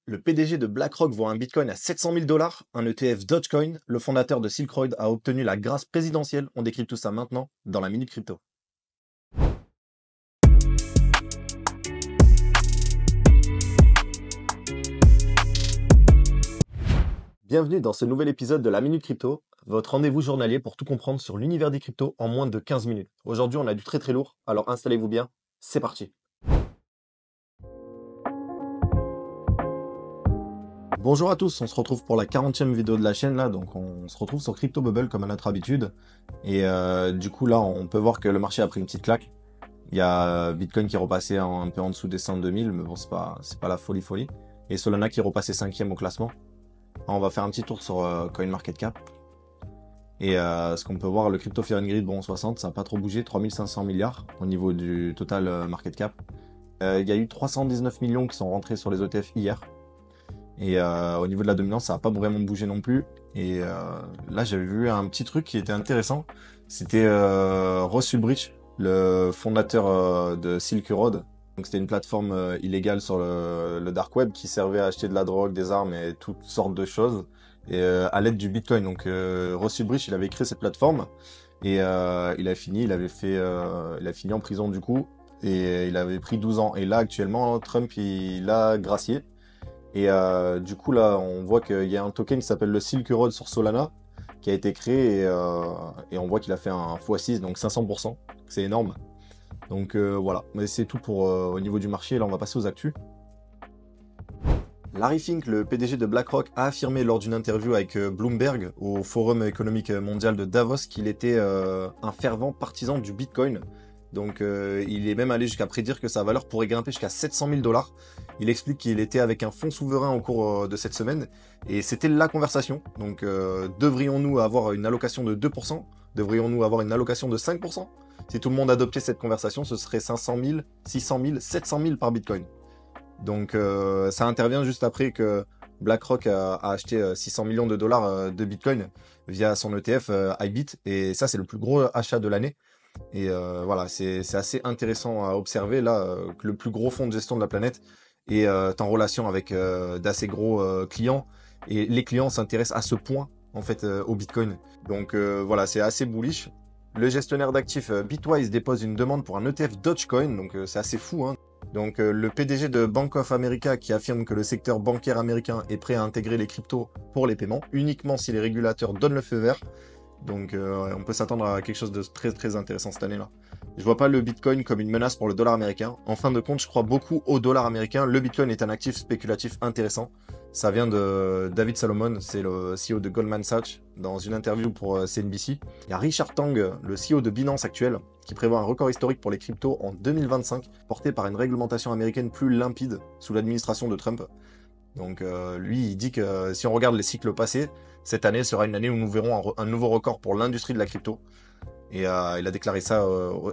Le PDG de BlackRock voit un Bitcoin à 700 000 $, un ETF Dogecoin, le fondateur de Silk Road a obtenu la grâce présidentielle. On décrypte tout ça maintenant dans la Minute Crypto. Bienvenue dans ce nouvel épisode de la Minute Crypto, votre rendez-vous journalier pour tout comprendre sur l'univers des cryptos en moins de 15 minutes. Aujourd'hui, on a du très lourd, alors installez-vous bien, c'est parti. Bonjour à tous, on se retrouve pour la 40e vidéo de la chaîne là, donc on se retrouve sur Crypto Bubble comme à notre habitude. Et du coup là, on peut voir que le marché a pris une petite claque. Il y a Bitcoin qui est repassé un peu en dessous des 102 000, mais bon, c'est pas la folie. Et Solana qui est repassé 5e au classement. On va faire un petit tour sur CoinMarketCap. Et ce qu'on peut voir, le Crypto Fear and Greed, bon, 60, ça n'a pas trop bougé, 3500 milliards au niveau du total market cap. Il y a eu 319 millions qui sont rentrés sur les ETF hier. Et au niveau de la dominance, ça n'a pas vraiment bougé non plus. Et là, j'avais vu un petit truc qui était intéressant. C'était Ross Ulbricht, le fondateur de Silk Road. Donc c'était une plateforme illégale sur le dark web qui servait à acheter de la drogue, des armes et toutes sortes de choses et, à l'aide du Bitcoin. Donc Ross Ulbricht, il avait créé cette plateforme et il a fini en prison du coup et il avait pris 12 ans. Et là actuellement, Trump il l'a gracié. Et du coup là, on voit qu'il y a un token qui s'appelle le Silk Road sur Solana qui a été créé et on voit qu'il a fait un x6, donc 500%. C'est énorme. Donc voilà, mais c'est tout pour au niveau du marché. Là, on va passer aux actus. Larry Fink, le PDG de BlackRock, a affirmé lors d'une interview avec Bloomberg au Forum économique mondial de Davos qu'il était un fervent partisan du Bitcoin. Donc il est même allé jusqu'à prédire que sa valeur pourrait grimper jusqu'à 700 000 $. Il explique qu'il était avec un fonds souverain au cours de cette semaine et c'était la conversation. Donc devrions-nous avoir une allocation de 2%? Devrions-nous avoir une allocation de 5%? Si tout le monde adoptait cette conversation, ce serait 500 000, 600 000, 700 000 par Bitcoin. Donc ça intervient juste après que BlackRock a acheté 600 millions de dollars de Bitcoin via son ETF IBIT. Et ça, c'est le plus gros achat de l'année. Et voilà, c'est assez intéressant à observer là que le plus gros fonds de gestion de la planète est en relation avec d'assez gros clients. Et les clients s'intéressent à ce point en fait au Bitcoin. Donc voilà, c'est assez bullish. Le gestionnaire d'actifs Bitwise dépose une demande pour un ETF Dogecoin, donc c'est assez fou, hein. Donc le PDG de Bank of America qui affirme que le secteur bancaire américain est prêt à intégrer les cryptos pour les paiements, uniquement si les régulateurs donnent le feu vert. Donc on peut s'attendre à quelque chose de très intéressant cette année-là. Je vois pas le Bitcoin comme une menace pour le dollar américain. En fin de compte, je crois beaucoup au dollar américain. Le Bitcoin est un actif spéculatif intéressant. Ça vient de David Solomon, c'est le CEO de Goldman Sachs, dans une interview pour CNBC. Il y a Richard Tang, le CEO de Binance actuel, qui prévoit un record historique pour les cryptos en 2025, porté par une réglementation américaine plus limpide sous l'administration de Trump. Donc lui, il dit que si on regarde les cycles passés, cette année sera une année où nous verrons un nouveau record pour l'industrie de la crypto. Et il a déclaré ça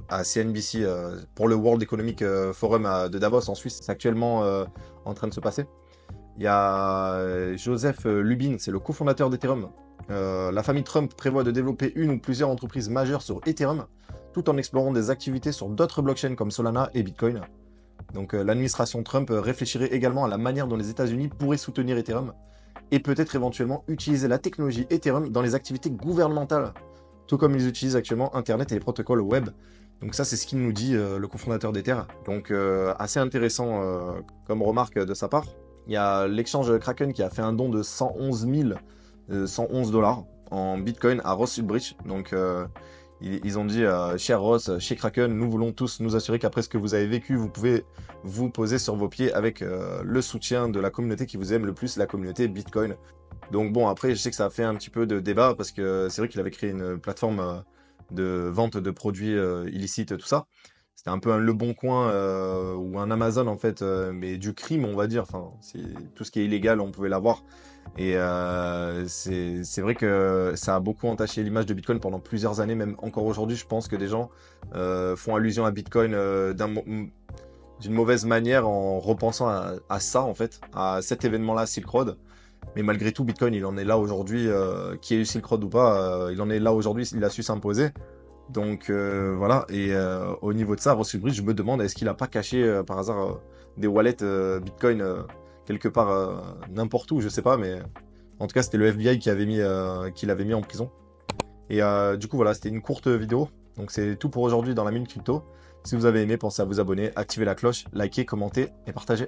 à CNBC pour le World Economic Forum de Davos en Suisse. C'est actuellement en train de se passer. Il y a Joseph Lubin, c'est le cofondateur d'Ethereum. La famille Trump prévoit de développer une ou plusieurs entreprises majeures sur Ethereum, tout en explorant des activités sur d'autres blockchains comme Solana et Bitcoin. Donc l'administration Trump réfléchirait également à la manière dont les États-Unis pourraient soutenir Ethereum et peut-être éventuellement utiliser la technologie Ethereum dans les activités gouvernementales, tout comme ils utilisent actuellement Internet et les protocoles web. Donc ça, c'est ce qu'il nous dit le cofondateur d'Ether. Donc assez intéressant comme remarque de sa part. Il y a l'exchange Kraken qui a fait un don de 111 $111 en Bitcoin à Ross Ulbricht. Donc ils ont dit, cher Ross, chez Kraken, nous voulons tous nous assurer qu'après ce que vous avez vécu, vous pouvez vous poser sur vos pieds avec le soutien de la communauté qui vous aime le plus, la communauté Bitcoin. Donc bon, après, je sais que ça a fait un petit peu de débat parce que c'est vrai qu'il avait créé une plateforme de vente de produits illicites, tout ça. C'était un peu un Le Bon Coin ou un Amazon en fait, mais du crime, on va dire. Enfin, tout ce qui est illégal, on pouvait l'avoir. Et c'est vrai que ça a beaucoup entaché l'image de Bitcoin pendant plusieurs années, même encore aujourd'hui. Je pense que des gens font allusion à Bitcoin d'une mauvaise manière en repensant à ça, en fait, à cet événement-là, Silk Road. Mais malgré tout, Bitcoin, il en est là aujourd'hui, qu'il y ait eu Silk Road ou pas, il en est là aujourd'hui, il a su s'imposer. Donc voilà, et au niveau de ça, Ross Ulbricht, je me demande, est-ce qu'il n'a pas caché par hasard des wallets Bitcoin quelque part n'importe où, je sais pas, mais en tout cas, c'était le FBI qui l'avait mis en prison. Et du coup, voilà, c'était une courte vidéo. Donc c'est tout pour aujourd'hui dans la Minute Crypto. Si vous avez aimé, pensez à vous abonner, activer la cloche, liker, commenter et partager.